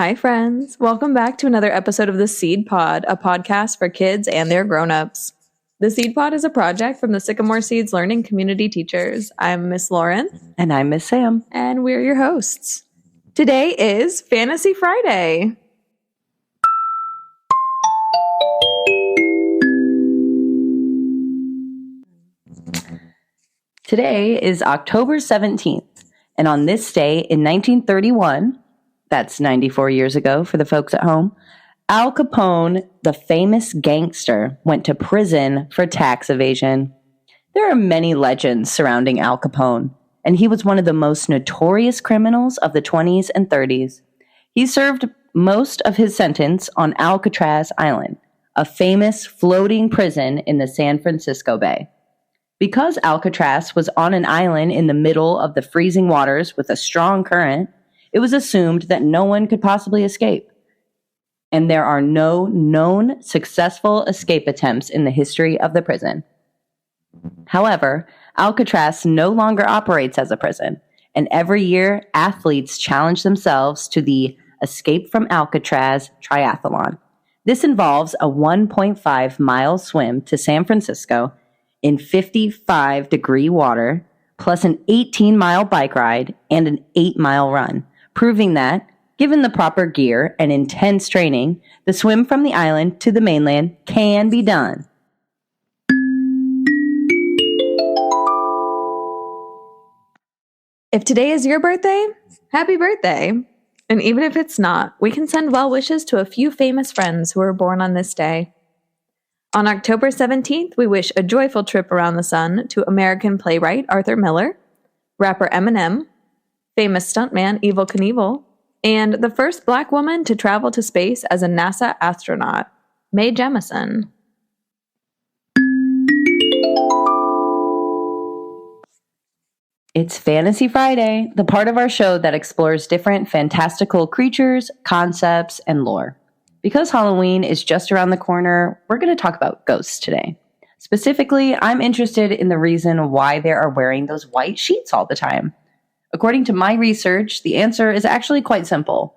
Hi, friends. Welcome back to another episode of The Seed Pod, a podcast for kids and their grown-ups. The Seed Pod is a project from the Sycamore Seeds Learning Community Teachers. I'm Miss Lauren. And I'm Miss Sam. And we're your hosts. Today is Fantasy Friday. Today is October 17th, and on this day in 1931, that's 94 years ago for the folks at home, Al Capone, the famous gangster, went to prison for tax evasion. There are many legends surrounding Al Capone, and he was one of the most notorious criminals of the 20s and 30s. He served most of his sentence on Alcatraz Island, a famous floating prison in the San Francisco Bay. Because Alcatraz was on an island in the middle of the freezing waters with a strong current, it was assumed that no one could possibly escape. And there are no known successful escape attempts in the history of the prison. However, Alcatraz no longer operates as a prison, and every year athletes challenge themselves to the Escape from Alcatraz Triathlon. This involves a 1.5-mile swim to San Francisco in 55-degree water, plus an 18-mile bike ride and an 8-mile run, proving that, given the proper gear and intense training, the swim from the island to the mainland can be done. If today is your birthday, happy birthday! And even if it's not, we can send well wishes to a few famous friends who were born on this day. On October 17th, we wish a joyful trip around the sun to American playwright Arthur Miller, rapper Eminem, famous stuntman Evel Knievel, and the first Black woman to travel to space as a NASA astronaut, Mae Jemison. It's Fantasy Friday, the part of our show that explores different fantastical creatures, concepts, and lore. Because Halloween is just around the corner, we're going to talk about ghosts today. Specifically, I'm interested in the reason why they are wearing those white sheets all the time. According to my research, the answer is actually quite simple.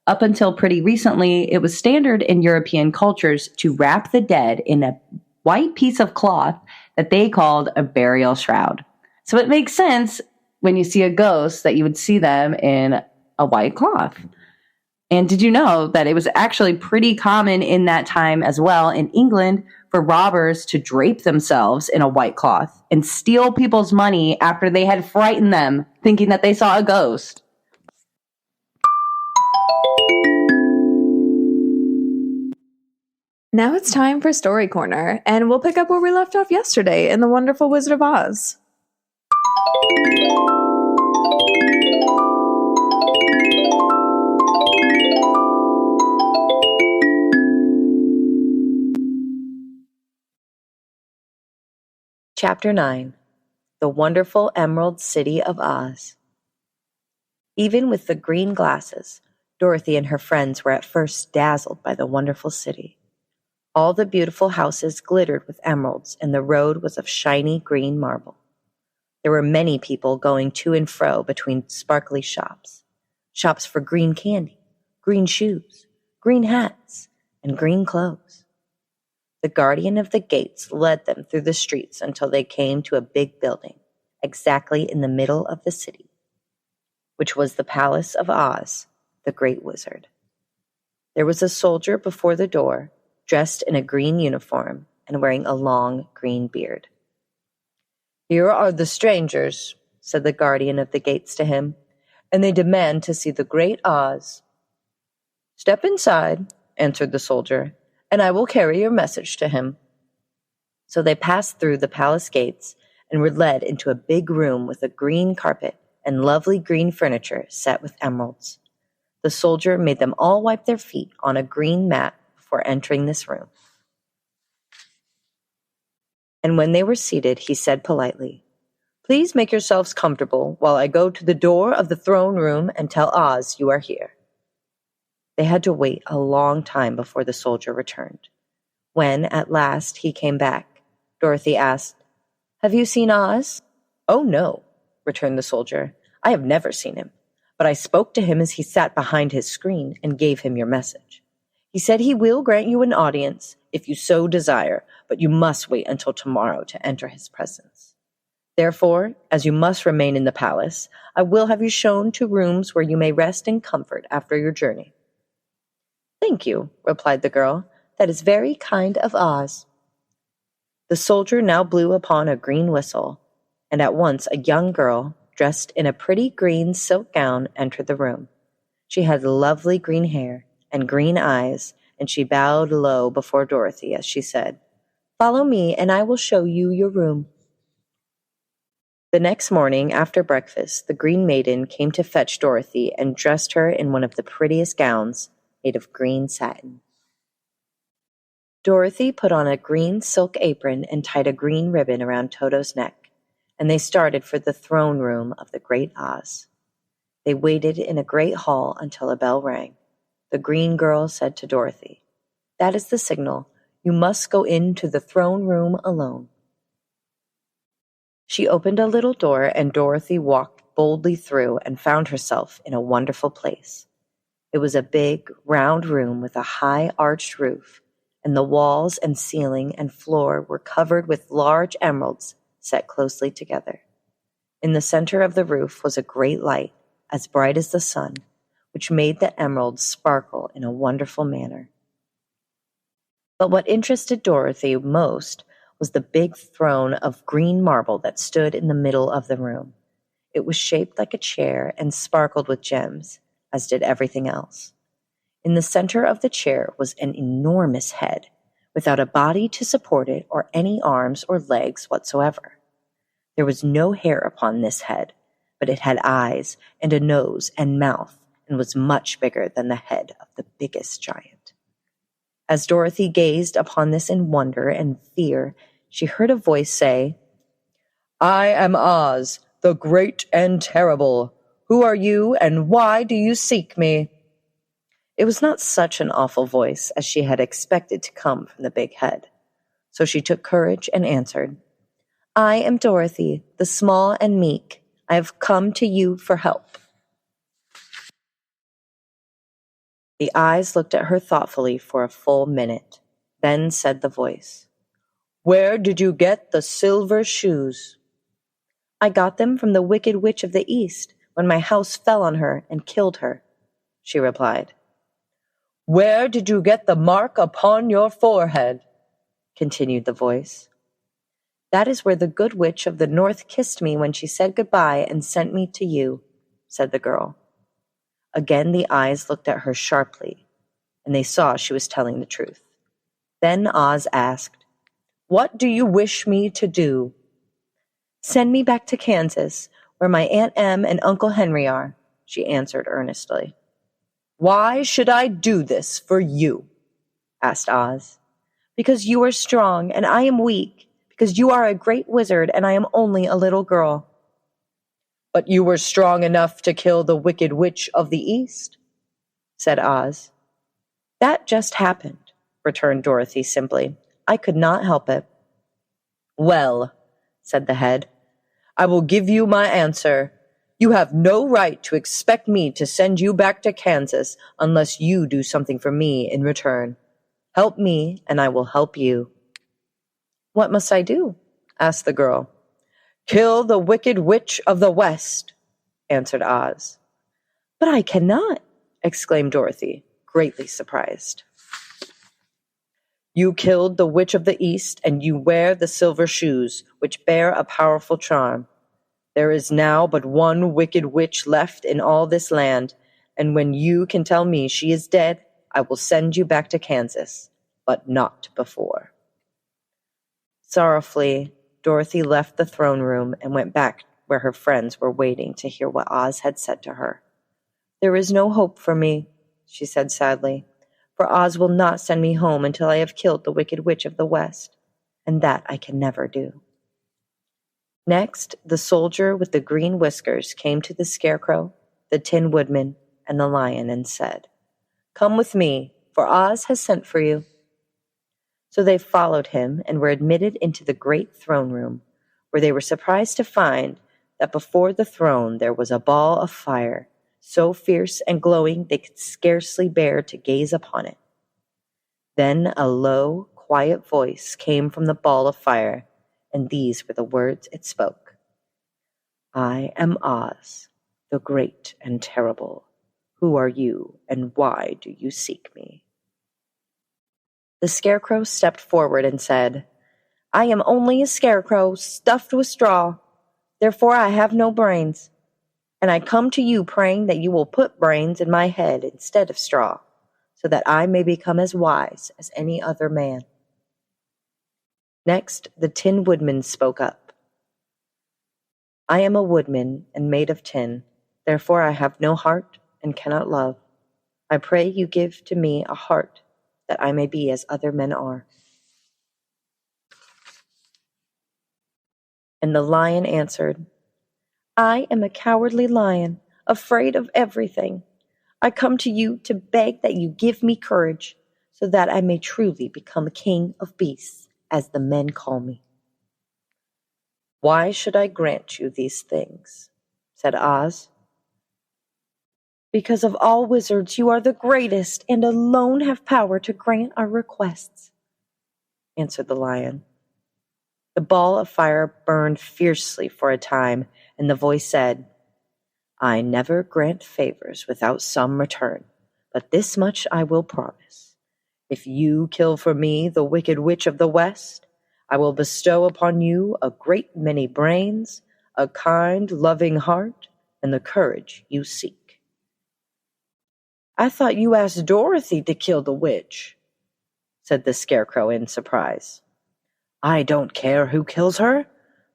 Up until pretty recently, it was standard in European cultures to wrap the dead in a white piece of cloth that they called a burial shroud. So it makes sense when you see a ghost that you would see them in a white cloth. And did you know that it was actually pretty common in that time as well in England for robbers to drape themselves in a white cloth and steal people's money after they had frightened them, thinking that they saw a ghost? Now it's time for Story Corner, and we'll pick up where we left off yesterday in The Wonderful Wizard of Oz. Chapter 9. The Wonderful Emerald City of Oz. Even with the green glasses, Dorothy and her friends were at first dazzled by the wonderful city. All the beautiful houses glittered with emeralds, and the road was of shiny green marble. There were many people going to and fro between sparkly shops. Shops for green candy, green shoes, green hats, and green clothes. The guardian of the gates led them through the streets until they came to a big building, exactly in the middle of the city, which was the Palace of Oz, the Great Wizard. There was a soldier before the door, dressed in a green uniform and wearing a long green beard. "Here are the strangers," said the guardian of the gates to him, "and they demand to see the Great Oz." "Step inside," answered the soldier, "and I will carry your message to him." So they passed through the palace gates and were led into a big room with a green carpet and lovely green furniture set with emeralds. The soldier made them all wipe their feet on a green mat before entering this room. And when they were seated, he said politely, "Please make yourselves comfortable while I go to the door of the throne room and tell Oz you are here." They had to wait a long time before the soldier returned. When, at last, he came back, Dorothy asked, "Have you seen Oz?" "Oh, no," returned the soldier. "I have never seen him. but I spoke to him as he sat behind his screen and gave him your message. He said he will grant you an audience if you so desire, but you must wait until tomorrow to enter his presence. Therefore, as you must remain in the palace, I will have you shown to rooms where you may rest in comfort after your journey." "Thank you," replied the girl. "That is very kind of Oz." The soldier now blew upon a green whistle, and at once a young girl, dressed in a pretty green silk gown, entered the room. She had lovely green hair and green eyes, and she bowed low before Dorothy as she said, "Follow me, and I will show you your room." The next morning, after breakfast, the Green Maiden came to fetch Dorothy and dressed her in one of the prettiest gowns, made of green satin. Dorothy put on a green silk apron and tied a green ribbon around Toto's neck, and they started for the throne room of the great Oz. They waited in a great hall until a bell rang. The green girl said to Dorothy, "That is the signal. You must go into the throne room alone." She opened a little door, and Dorothy walked boldly through and found herself in a wonderful place. It was a big, round room with a high arched roof, and the walls and ceiling and floor were covered with large emeralds set closely together. In the center of the roof was a great light, as bright as the sun, which made the emeralds sparkle in a wonderful manner. But what interested Dorothy most was the big throne of green marble that stood in the middle of the room. It was shaped like a chair and sparkled with gems, as did everything else. In the center of the chair was an enormous head, without a body to support it or any arms or legs whatsoever. There was no hair upon this head, but it had eyes and a nose and mouth, and was much bigger than the head of the biggest giant. As Dorothy gazed upon this in wonder and fear, she heard a voice say, "I am Oz, the great and terrible. Who are you, and why do you seek me?" It was not such an awful voice as she had expected to come from the big head. So she took courage and answered, "I am Dorothy, the small and meek. I have come to you for help." The eyes looked at her thoughtfully for a full minute. Then said the voice, "Where did you get the silver shoes?" "I got them from the Wicked Witch of the East when my house fell on her and killed her," she replied. "Where did you get the mark upon your forehead?" continued the voice. "That is where the Good Witch of the North kissed me when she said goodbye and sent me to you," said the girl. Again the eyes looked at her sharply, and they saw she was telling the truth. Then Oz asked, "What do you wish me to do?" "Send me back to Kansas, where my Aunt Em and Uncle Henry are," she answered earnestly. "Why should I do this for you?" asked Oz. "Because you are strong and I am weak, because you are a great wizard and I am only a little girl." "But you were strong enough to kill the Wicked Witch of the East," said Oz. "That just happened," returned Dorothy simply. "I could not help it." "Well," said the head, "I will give you my answer. You have no right to expect me to send you back to Kansas unless you do something for me in return. Help me, and I will help you." "What must I do?" asked the girl. "Kill the Wicked Witch of the West," answered Oz. "But I cannot," exclaimed Dorothy, greatly surprised. "You killed the Witch of the East, and you wear the silver shoes, which bear a powerful charm. There is now but one wicked witch left in all this land, and when you can tell me she is dead, I will send you back to Kansas, but not before." Sorrowfully, Dorothy left the throne room and went back where her friends were waiting to hear what Oz had said to her. "There is no hope for me," she said sadly, "for Oz will not send me home until I have killed the Wicked Witch of the West, and that I can never do." Next, the soldier with the green whiskers came to the Scarecrow, the Tin Woodman, and the Lion and said, "Come with me, for Oz has sent for you." So they followed him and were admitted into the great throne room, where they were surprised to find that before the throne there was a ball of fire, so fierce and glowing they could scarcely bear to gaze upon it. Then a low, quiet voice came from the ball of fire, and these were the words it spoke. I am Oz, the great and terrible. Who are you, and why do you seek me? The Scarecrow stepped forward and said, I am only a scarecrow stuffed with straw. Therefore I have no brains. And I come to you praying that you will put brains in my head instead of straw, so that I may become as wise as any other man. Next, the Tin Woodman spoke up. I am a woodman and made of tin. Therefore I have no heart and cannot love. I pray you give to me a heart, that I may be as other men are. And the Lion answered, I am a cowardly lion, afraid of everything. I come to you to beg that you give me courage, so that I may truly become king of beasts, as the men call me. Why should I grant you these things? Said Oz. Because of all wizards you are the greatest, and alone have power to grant our requests, answered the Lion. The ball of fire burned fiercely for a time, and the voice said, I never grant favors without some return, but this much I will promise. If you kill for me the Wicked Witch of the West, I will bestow upon you a great many brains, a kind, loving heart, and the courage you seek. I thought you asked Dorothy to kill the witch, said the Scarecrow in surprise. I don't care who kills her,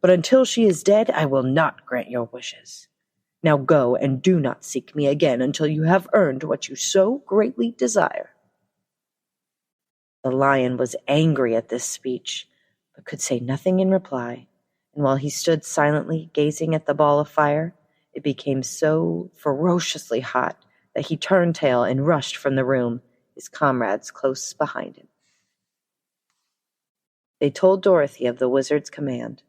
but until she is dead, I will not grant your wishes. Now go and do not seek me again until you have earned what you so greatly desire. The Lion was angry at this speech, but could say nothing in reply, and while he stood silently gazing at the ball of fire, it became so ferociously hot that he turned tail and rushed from the room, his comrades close behind him. They told Dorothy of the wizard's command.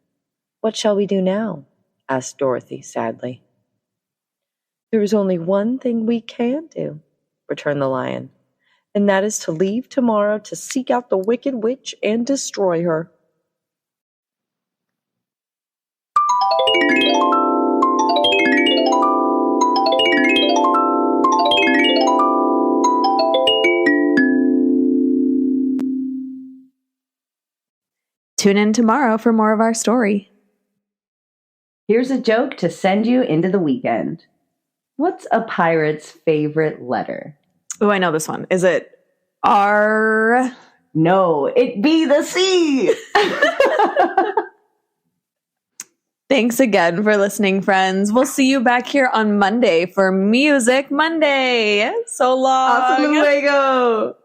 What shall we do now? Asked Dorothy sadly. There is only one thing we can do, returned the Lion, and that is to leave tomorrow to seek out the Wicked Witch and destroy her. Tune in tomorrow for more of our story. Here's a joke to send you into the weekend. What's a pirate's favorite letter? Oh, I know this one. Is it R? No, it be the C. Thanks again for listening, friends. We'll see you back here on Monday for Music Monday. So long. Hasta luego.